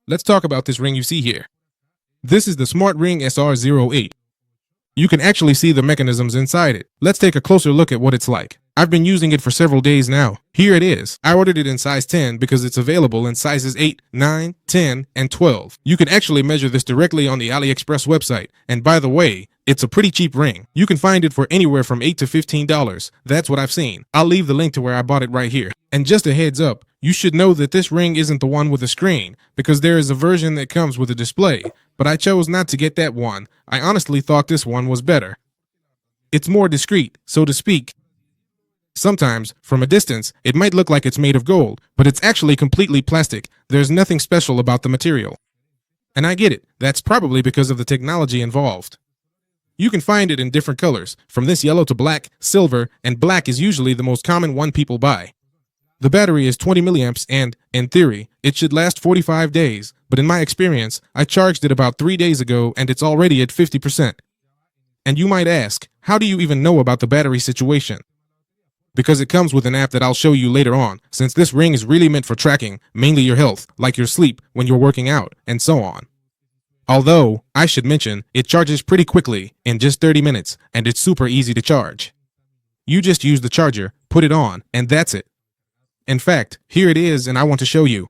Let's talk about this ring you see here. This is the Smart Ring SR08. You can actually see the mechanisms inside it. Let's take a closer look at what it's like. I've been using it for several days now. Here it is. I ordered it in size 10 because it's available in sizes 8, 9, 10, and 12. You can actually measure this directly on the AliExpress website. And by the way, it's a pretty cheap ring. You can find it for anywhere from $8 to $15. That's what I've seen. I'll leave the link to where I bought it right here. And just a heads up, you should know that this ring isn't the one with a screen, because there is a version that comes with a display, but I chose not to get that one. I honestly thought this one was better. It's more discreet, so to speak. Sometimes, from a distance, it might look like it's made of gold, but it's actually completely plastic. There's nothing special about the material. And I get it, that's probably because of the technology involved. You can find it in different colors, from this yellow to black, silver, and black is usually the most common one people buy. The battery is 20 milliamps and, in theory, it should last 45 days, but in my experience, I charged it about 3 days ago and it's already at 50%. And you might ask, how do you even know about the battery situation? Because it comes with an app that I'll show you later on, since this ring is really meant for tracking, mainly your health, like your sleep, when you're working out, and so on. Although, I should mention, it charges pretty quickly, in just 30 minutes, and it's super easy to charge. You just use the charger, put it on, and that's it. In fact, here it is and I want to show you.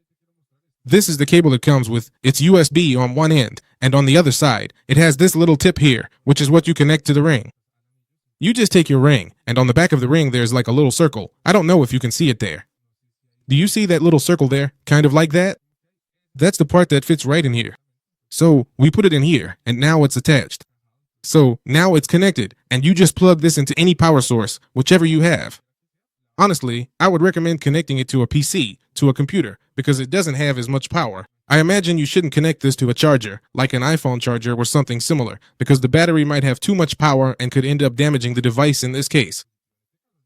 This is the cable it comes with. It's USB on one end, and on the other side, it has this little tip here, which is what you connect to the ring. You just take your ring, and on the back of the ring there's like a little circle. I don't know if you can see it there. Do you see that little circle there? Kind of like that? That's the part that fits right in here. So, we put it in here, and now it's attached. So, now it's connected, and you just plug this into any power source, whichever you have. Honestly, I would recommend connecting it to a PC, to a computer, because it doesn't have as much power. I imagine you shouldn't connect this to a charger, like an iPhone charger or something similar, because the battery might have too much power and could end up damaging the device in this case.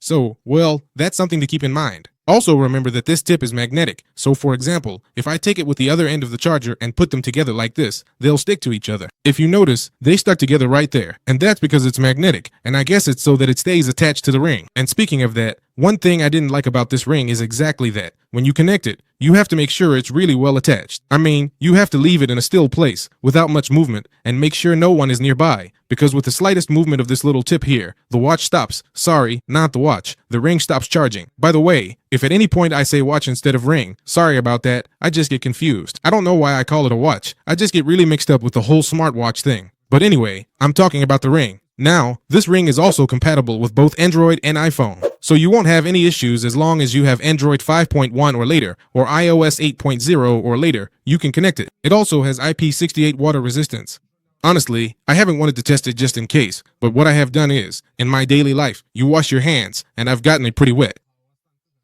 So, well, that's something to keep in mind. Also remember that this tip is magnetic, so for example, if I take it with the other end of the charger and put them together like this, they'll stick to each other. If you notice, they stuck together right there, and that's because it's magnetic, and I guess it's so that it stays attached to the ring. And speaking of that, one thing I didn't like about this ring is exactly that. When you connect it, you have to make sure it's really well attached. I mean, you have to leave it in a still place, without much movement, and make sure no one is nearby, because with the slightest movement of this little tip here, the watch stops. Sorry, not the watch. The ring stops charging. By the way, if at any point I say watch instead of ring, sorry about that, I just get confused. I don't know why I call it a watch. I just get really mixed up with the whole smartwatch thing. But anyway, I'm talking about the ring. Now, this ring is also compatible with both Android and iPhone, so you won't have any issues as long as you have Android 5.1 or later, or iOS 8.0 or later, you can connect it. It also has IP68 water resistance. Honestly, I haven't wanted to test it just in case, but what I have done is, in my daily life, you wash your hands, and I've gotten it pretty wet.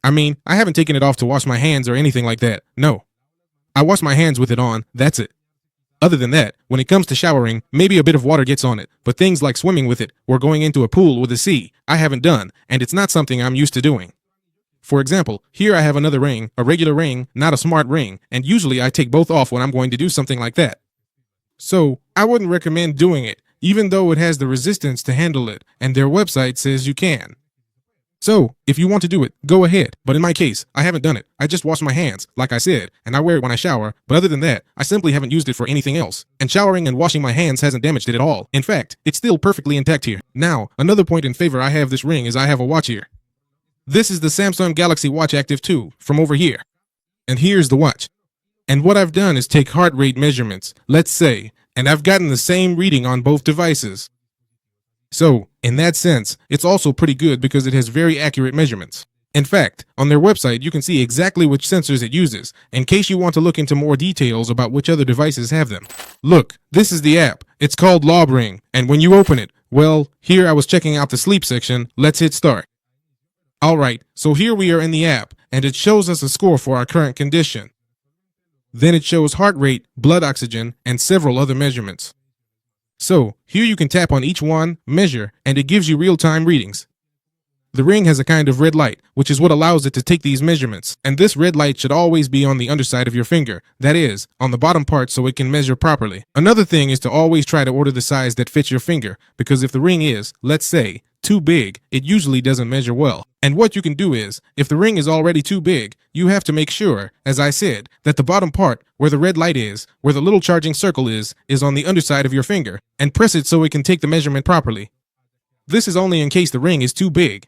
I mean, I haven't taken it off to wash my hands or anything like that, no. I wash my hands with it on, that's it. Other than that, when it comes to showering, maybe a bit of water gets on it, but things like swimming with it or going into a pool with a sea, I haven't done, and it's not something I'm used to doing. For example, here I have another ring, a regular ring, not a smart ring, and usually I take both off when I'm going to do something like that. So, I wouldn't recommend doing it, even though it has the resistance to handle it, and their website says you can. So, if you want to do it, go ahead. But in my case, I haven't done it. I just wash my hands, like I said, and I wear it when I shower, but other than that, I simply haven't used it for anything else. And showering and washing my hands hasn't damaged it at all. In fact, it's still perfectly intact here. Now, another point in favor I have this ring is I have a watch here. This is the Samsung Galaxy Watch Active 2 from over here. And here's the watch. And what I've done is take heart rate measurements, let's say, and I've gotten the same reading on both devices. So, in that sense, it's also pretty good because it has very accurate measurements. In fact, on their website you can see exactly which sensors it uses, in case you want to look into more details about which other devices have them. Look, this is the app. It's called Ring, and when you open it, well, here I was checking out the sleep section. Let's hit start. Alright, so here we are in the app, and it shows us a score for our current condition. Then it shows heart rate, blood oxygen, and several other measurements. So, here you can tap on each one, measure, and it gives you real-time readings. The ring has a kind of red light, which is what allows it to take these measurements, and this red light should always be on the underside of your finger, that is, on the bottom part so it can measure properly. Another thing is to always try to order the size that fits your finger, because if the ring is, let's say, too big, it usually doesn't measure well. And what you can do is, if the ring is already too big, you have to make sure, as I said, that the bottom part, where the red light is, where the little charging circle is on the underside of your finger, and press it so it can take the measurement properly. This is only in case the ring is too big.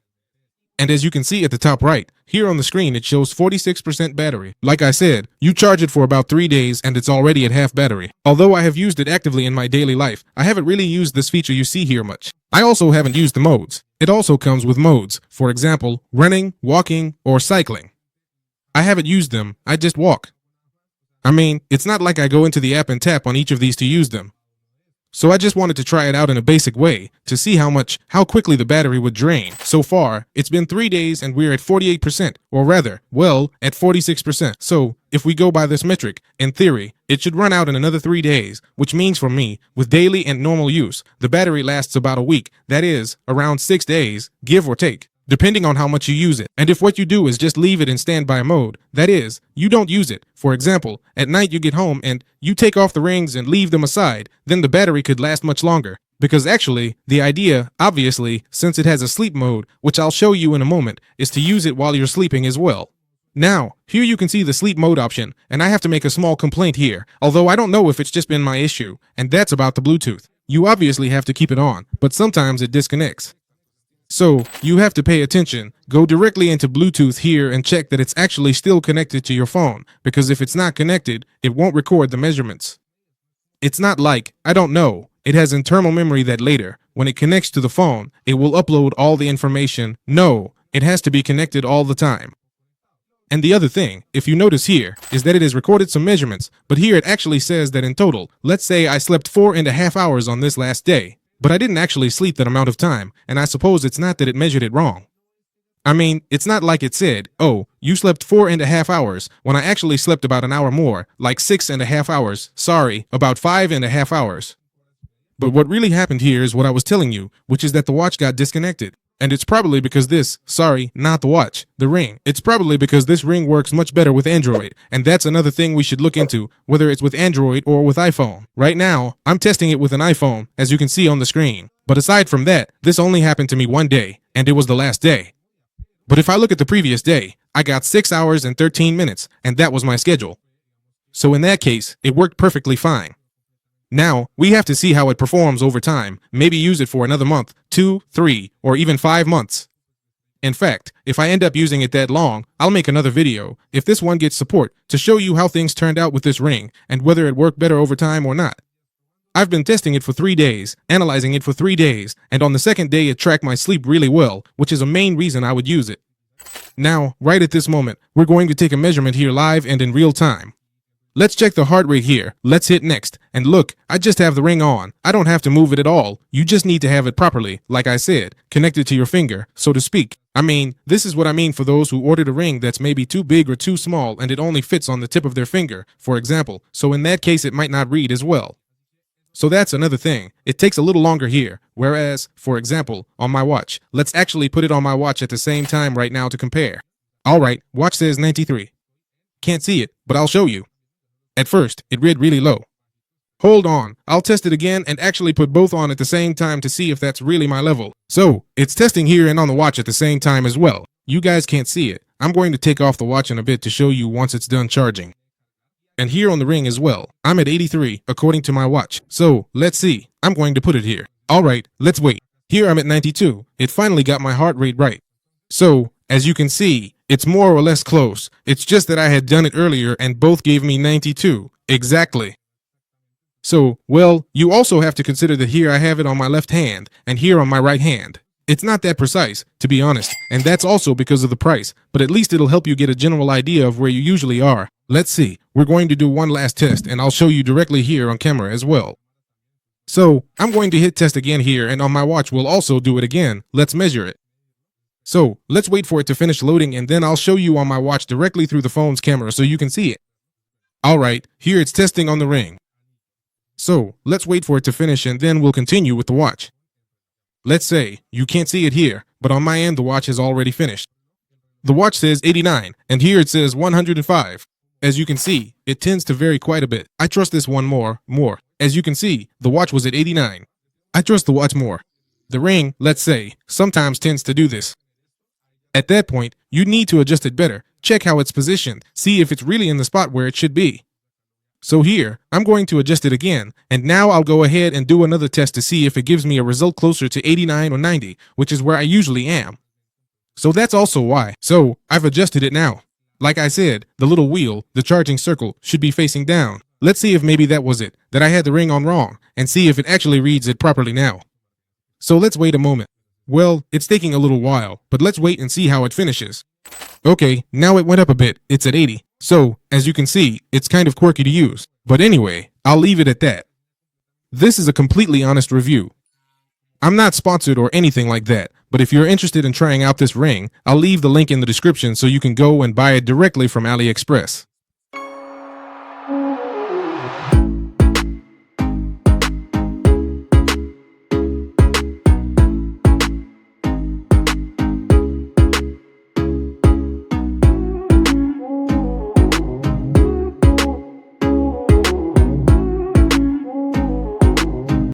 And as you can see at the top right, here on the screen it shows 46% battery. Like I said, you charge it for about 3 days and it's already at half battery. Although I have used it actively in my daily life, I haven't really used this feature you see here much. I also haven't used the modes. It also comes with modes, for example, running, walking, or cycling. I haven't used them, I just walk. I mean, it's not like I go into the app and tap on each of these to use them. So I just wanted to try it out in a basic way to see how quickly the battery would drain. So far, it's been 3 days and we're at 48%, or rather, well, at 46%. So if we go by this metric, in theory, it should run out in another 3 days, which means for me, with daily and normal use, the battery lasts about a week. That is, around 6 days, give or take, depending on how much you use it. And if what you do is just leave it in standby mode, that is, you don't use it. For example, at night you get home and you take off the rings and leave them aside, then the battery could last much longer. Because actually, the idea, obviously, since it has a sleep mode, which I'll show you in a moment, is to use it while you're sleeping as well. Now, here you can see the sleep mode option, and I have to make a small complaint here, although I don't know if it's just been my issue, and that's about the Bluetooth. You obviously have to keep it on, but sometimes it disconnects. So, you have to pay attention, go directly into Bluetooth here and check that it's actually still connected to your phone, because if it's not connected, it won't record the measurements. It's not like, I don't know, it has internal memory that later, when it connects to the phone, it will upload all the information. No, it has to be connected all the time. And the other thing, if you notice here, is that it has recorded some measurements, but here it actually says that in total, let's say I slept 4.5 hours on this last day. But I didn't actually sleep that amount of time, and I suppose it's not that it measured it wrong. I mean, it's not like it said, oh, you slept 4.5 hours, when I actually slept about an hour more, like 6.5 hours, sorry, about 5.5 hours. But what really happened here is what I was telling you, which is that the watch got disconnected. And it's probably because not the watch, the ring. It's probably because this ring works much better with Android. And that's another thing we should look into, whether it's with Android or with iPhone. Right now, I'm testing it with an iPhone, as you can see on the screen. But aside from that, this only happened to me one day, and it was the last day. But if I look at the previous day, I got 6 hours and 13 minutes, and that was my schedule. So in that case, it worked perfectly fine. Now, we have to see how it performs over time, maybe use it for another month, 2, 3, or even 5 months. In fact, if I end up using it that long, I'll make another video, if this one gets support, to show you how things turned out with this ring, and whether it worked better over time or not. I've been testing it for 3 days, analyzing it for 3 days, and on the second day it tracked my sleep really well, which is a main reason I would use it. Now, right at this moment, we're going to take a measurement here live and in real time. Let's check the heart rate here. Let's hit next. And look, I just have the ring on. I don't have to move it at all. You just need to have it properly, like I said, connected to your finger, so to speak. I mean, this is what I mean for those who ordered a ring that's maybe too big or too small and it only fits on the tip of their finger, for example. So in that case, it might not read as well. So that's another thing. It takes a little longer here. Whereas, for example, on my watch, let's actually put it on my watch at the same time right now to compare. All right, watch says 93. Can't see it, but I'll show you. At first, it read really low. Hold on, I'll test it again and actually put both on at the same time to see if that's really my level. So, it's testing here and on the watch at the same time as well. You guys can't see it. I'm going to take off the watch in a bit to show you once it's done charging. And here on the ring as well, I'm at 83 according to my watch. So, let's see. I'm going to put it here. Alright, let's wait. Here I'm at 92. It finally got my heart rate right. So, as you can see, it's more or less close. It's just that I had done it earlier and both gave me 92. Exactly. So, well, you also have to consider that here I have it on my left hand and here on my right hand. It's not that precise, to be honest, and that's also because of the price, but at least it'll help you get a general idea of where you usually are. Let's see. We're going to do one last test and I'll show you directly here on camera as well. So, I'm going to hit test again here and on my watch we'll also do it again. Let's measure it. So, let's wait for it to finish loading and then I'll show you on my watch directly through the phone's camera so you can see it. Alright, here it's testing on the ring. So, let's wait for it to finish and then we'll continue with the watch. Let's say, you can't see it here, but on my end the watch has already finished. The watch says 89, and here it says 105. As you can see, it tends to vary quite a bit. I trust this one more. As you can see, the watch was at 89. I trust the watch more. The ring, let's say, sometimes tends to do this. At that point, you need to adjust it better, check how it's positioned, see if it's really in the spot where it should be. So here, I'm going to adjust it again, and now I'll go ahead and do another test to see if it gives me a result closer to 89 or 90, which is where I usually am. So that's also why. So I've adjusted it now. Like I said, the little wheel, the charging circle, should be facing down. Let's see if maybe that was it, that I had the ring on wrong, and see if it actually reads it properly now. So let's wait a moment. Well, it's taking a little while, but let's wait and see how it finishes. Okay, now it went up a bit, it's at 80. So, as you can see, it's kind of quirky to use. But anyway, I'll leave it at that. This is a completely honest review. I'm not sponsored or anything like that, but if you're interested in trying out this ring, I'll leave the link in the description so you can go and buy it directly from AliExpress.